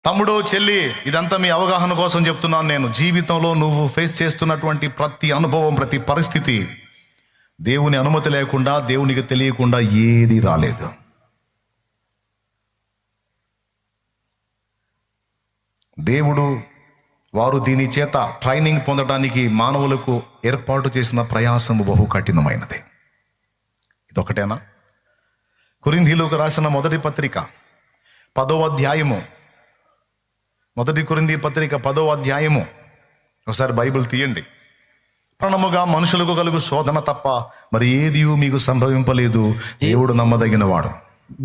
తమ్ముడు, చెల్లి, ఇదంతా మీ అవగాహన కోసం చెప్తున్నాను. నేను జీవితంలో నువ్వు ఫేస్ చేస్తున్నటువంటి ప్రతి అనుభవం, ప్రతి పరిస్థితి దేవుని అనుమతి లేకుండా, దేవునికి తెలియకుండా ఏది రాలేదు. దేవుడు వారు దీని చేత ట్రైనింగ్ పొందడానికి మానవులకు ఏర్పాటు చేసిన ప్రయాసము బహు కఠినమైనది. ఇదొకటేనా? కొరింథీయులకు రాసిన మొదటి పత్రిక 10వ అధ్యాయము, మొదటి కొరింథీ పత్రిక 10వ అధ్యాయము, ఒకసారి బైబిల్ తీయండి. ప్రాణముగా మనుషులకు కలుగు శోధన తప్ప మరి ఏది మీకు సంభవింపలేదు, దేవుడు నమ్మదగిన వాడు.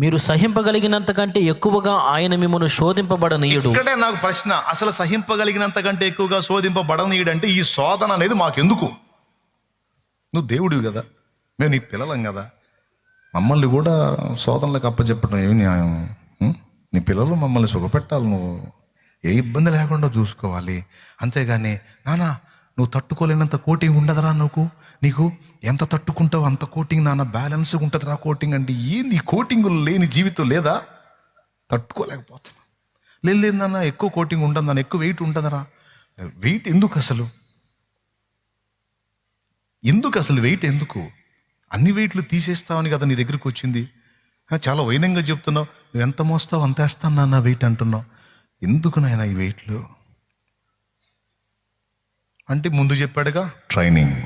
మీరు సహింపగలిగినంత కంటే ఎక్కువగా ఆయన మిమ్మల్ని శోధింపబడనీయుడు. ఇక్కడే నాకు ప్రశ్న, అసలు సహింపగలిగినంత కంటే ఎక్కువగా శోధింపబడనీయుడు అంటే ఈ శోధన అనేది మాకెందుకు? నువ్వు దేవుడివి కదా, మేము నీ పిల్లలం కదా, మమ్మల్ని కూడా శోధనలకు అప్పచెప్పడం ఏమి న్యాయం? నీ పిల్లలు మమ్మల్ని సుఖపెట్టాలి, నువ్వు ఏ ఇబ్బంది లేకుండా చూసుకోవాలి. అంతేగాని నానా నువ్వు తట్టుకోలేనంత కోటింగ్ ఉండదురా, నీకు ఎంత తట్టుకుంటావు అంత కోటింగ్ నాన్న, బ్యాలెన్స్గా ఉంటుందిరా కోటింగ్ అంటే. ఏంది కోటింగ్ లేని జీవితం లేదా? తట్టుకోలేకపోతున్నా. లేదు నాన్న ఎక్కువ కోటింగ్ ఉంటుంది నాన్న, ఎక్కువ వెయిట్ ఉంటుందరా. వెయిట్ ఎందుకు అసలు? వెయిట్ ఎందుకు? అన్ని వెయిట్లు తీసేస్తావని కదా నీ దగ్గరికి వచ్చింది. చాలా వైనంగా చెప్తున్నావు, నువ్వు ఎంత మోస్తావు అంత వేస్తాను నాన్న వెయిట్ అంటున్నావు. ఎందుకు నాయన ఈ వెయిట్లు అంటే? ముందు చెప్పాడుగా ట్రైనింగ్.